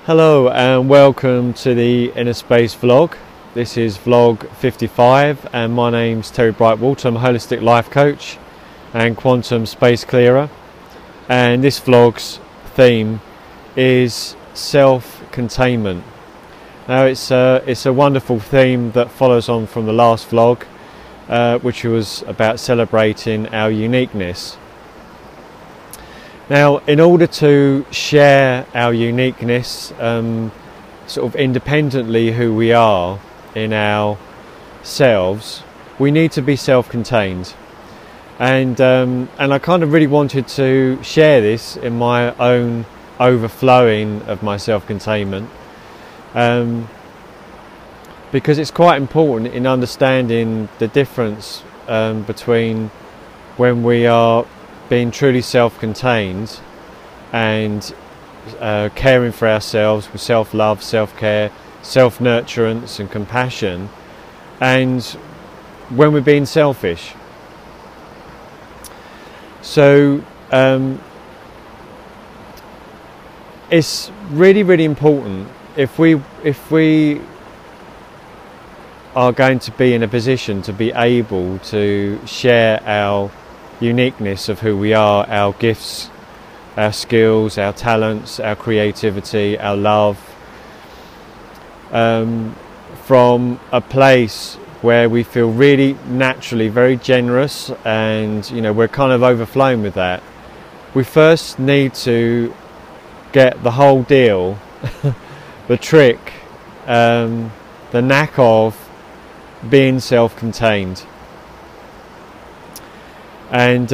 Hello and welcome to the Inner Space vlog. This is vlog 55 and my name's Terry Brightwater. I'm a holistic life coach and quantum space clearer, and this vlog's theme is self-containment. Now it's a wonderful theme that follows on from the last vlog, which was about celebrating our uniqueness. Now, in order to share our uniqueness, sort of independently who we are in ourselves, we need to be self-contained. And I kind of really wanted to share this in my own overflowing of my self-containment, because it's quite important in understanding the difference between when we are being truly self-contained and caring for ourselves with self-love, self-care, self-nurturance and compassion, and when we're being selfish. So it's really important if we are going to be in a position to be able to share our uniqueness of who we are, our gifts, our skills, our talents, our creativity, our love, from a place where we feel really naturally very generous, and we're kind of overflowing with that. We first need to get the whole deal, the trick, the knack of being self-contained. And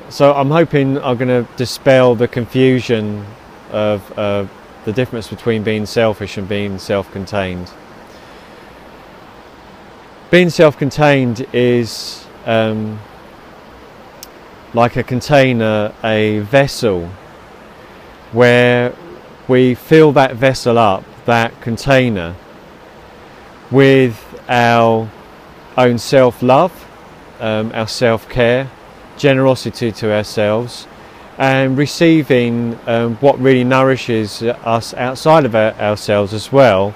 so I'm hoping I'm going to dispel the confusion of the difference between being selfish and being self-contained. Being self-contained is like a container, a vessel, where we fill that vessel up, that container, with our own self-love, our self-care, generosity to ourselves, and receiving what really nourishes us outside of ourselves as well,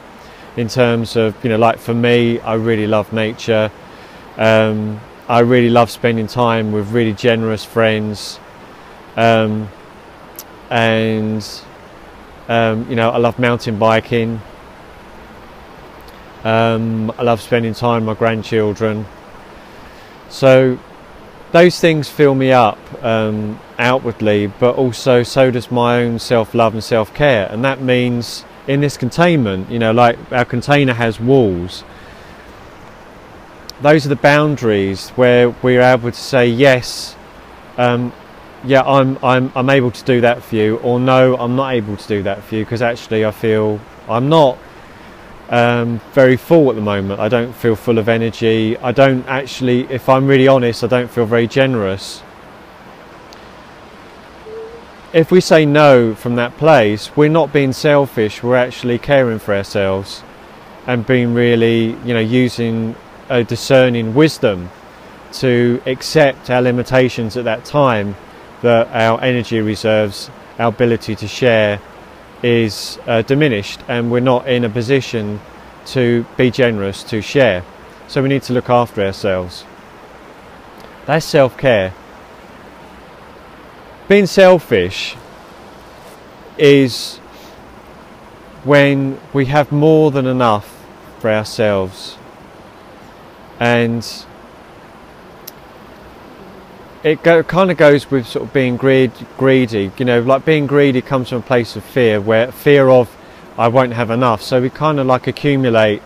in terms of, like for me, I really love nature. I really love spending time with really generous friends, and I love mountain biking. I love spending time with my grandchildren. So those things fill me up outwardly, but also so does my own self-love and self-care. And that means in this containment, like our container has walls. Those are the boundaries where we're able to say yes, yeah, I'm able to do that for you, or no, I'm not able to do that for you, because actually I feel I'm not very full at the moment. I don't feel full of energy. I don't actually, if I'm really honest, I don't feel very generous. If we say no from that place, we're not being selfish, we're actually caring for ourselves and being really, using a discerning wisdom to accept our limitations at that time, that our energy reserves, our ability to share is diminished, and we're not in a position to be generous, to share. So we need to look after ourselves. That's self-care. Being selfish is when we have more than enough for ourselves, and it kind of goes with sort of being greedy. Like being greedy comes from a place of fear, where fear of I won't have enough. So we kind of like accumulate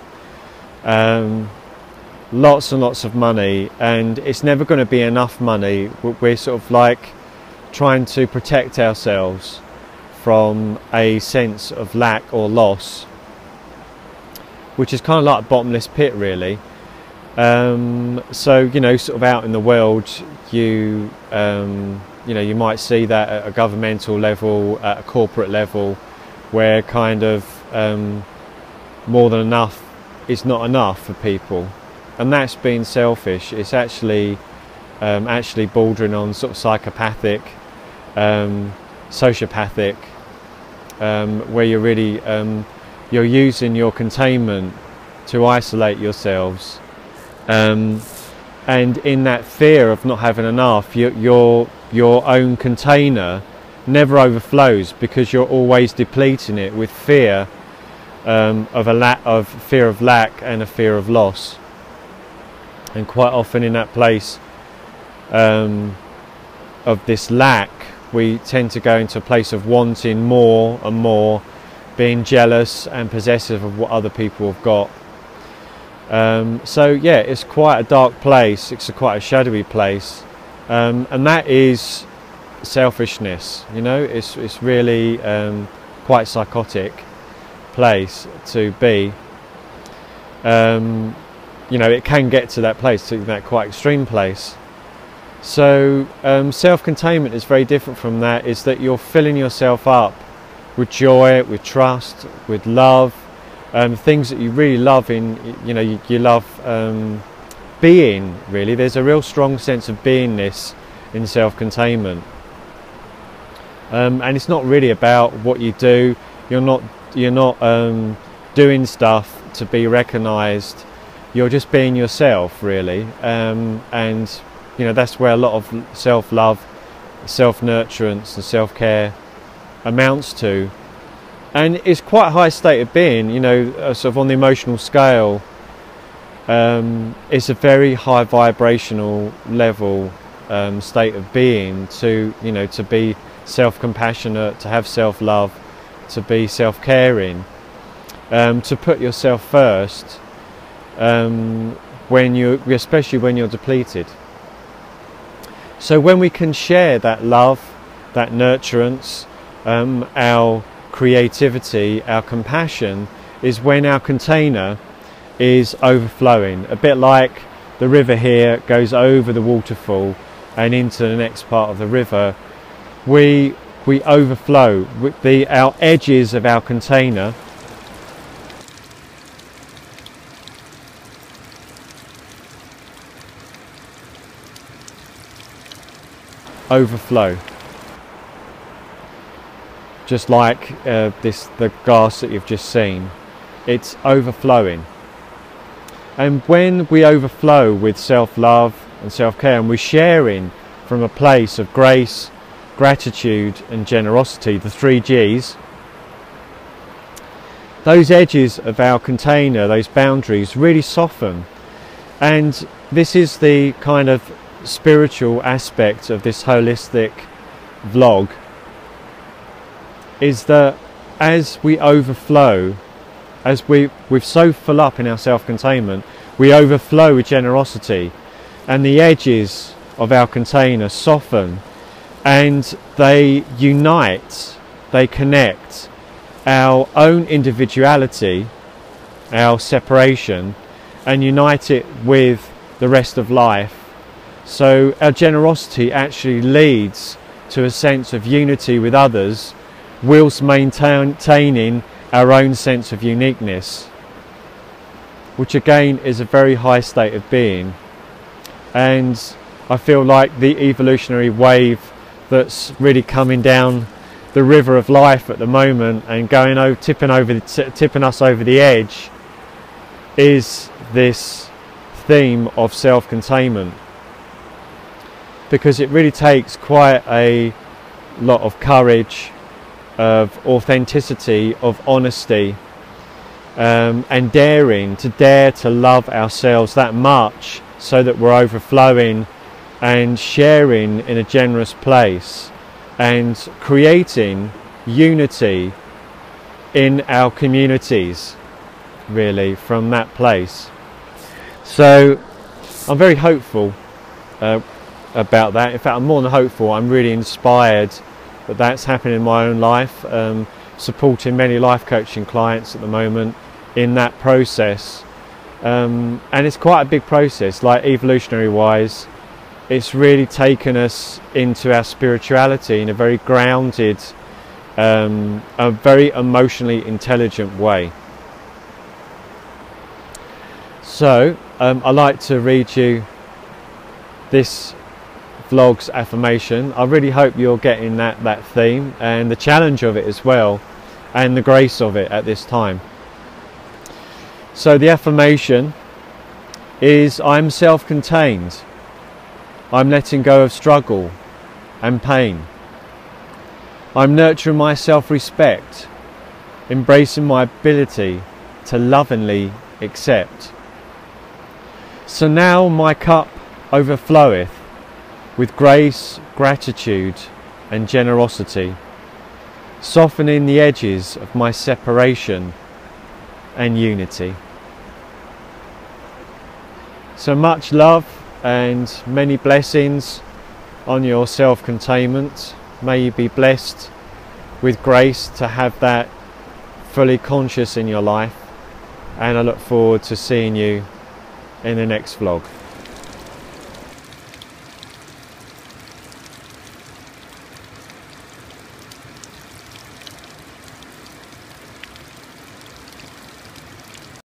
lots and lots of money, and it's never going to be enough money. We're sort of like trying to protect ourselves from a sense of lack or loss, which is kind of like a bottomless pit, really. So sort of out in the world, you might see that at a governmental level, at a corporate level, where kind of more than enough is not enough for people, and that's being selfish. It's actually bordering on sort of psychopathic, sociopathic, where you're really you're using your containment to isolate yourselves, and in that fear of not having enough, your own container never overflows, because you're always depleting it with fear of fear of lack and a fear of loss. And quite often in that place of this lack, we tend to go into a place of wanting more and more, being jealous and possessive of what other people have got. So yeah, it's quite a dark place, it's quite a shadowy place, and that is selfishness, you know. It's really quite psychotic place to be. You know, it can get to that place, to that quite extreme place. So self-containment is very different from that. Is that you're filling yourself up with joy, with trust, with love, things that you really love in, you know, you love being, really. There's a real strong sense of beingness in self-containment. And it's not really about what you do. You're not doing stuff to be recognized. You're just being yourself, really. And you know, that's where a lot of self-love, self-nurturance and self-care amounts to. And it's quite a high state of being, you know, sort of on the emotional scale. It's a very high vibrational level state of being to, you know, to be self-compassionate, to have self-love, to be self-caring, to put yourself first, especially when you're depleted. So when we can share that love, that nurturance, our creativity, our compassion, is when our container is overflowing. A bit like the river here goes over the waterfall and into the next part of the river. We overflow with our edges of our container overflow, just like the glass that you've just seen. It's overflowing. And when we overflow with self-love and self-care, and we're sharing from a place of grace, gratitude and generosity, the 3 G's, those edges of our container, those boundaries, really soften. And this is the kind of spiritual aspect of this holistic vlog, is that as we overflow, as we're so full up in our self-containment, we overflow with generosity, and the edges of our container soften, and they unite, they connect our own individuality, our separation, and unite it with the rest of life. So our generosity actually leads to a sense of unity with others, whilst maintaining our own sense of uniqueness, which again is a very high state of being. And I feel like the evolutionary wave that's really coming down the river of life at the moment and going over, tipping us over the edge, is this theme of self-containment, because it really takes quite a lot of courage, of authenticity, of honesty, and daring to dare to love ourselves that much, so that we're overflowing and sharing in a generous place and creating unity in our communities, really, from that place. So I'm very hopeful about that. In fact, I'm more than hopeful, I'm really inspired that that's happening in my own life, supporting many life coaching clients at the moment in that process. And it's quite a big process, like evolutionary wise. It's really taken us into our spirituality in a very grounded, a very emotionally intelligent way. So I'd like to read you this vlog's affirmation. I really hope you're getting that theme and the challenge of it as well. and the grace of it at this time. So the affirmation is, I'm self-contained. I'm letting go of struggle and pain. I'm nurturing my self-respect, embracing my ability to lovingly accept. So now my cup overfloweth with grace, gratitude and generosity, softening the edges of my separation and unity. So much love and many blessings on your self-containment. May you be blessed with grace to have that fully conscious in your life, and I look forward to seeing you in the next vlog.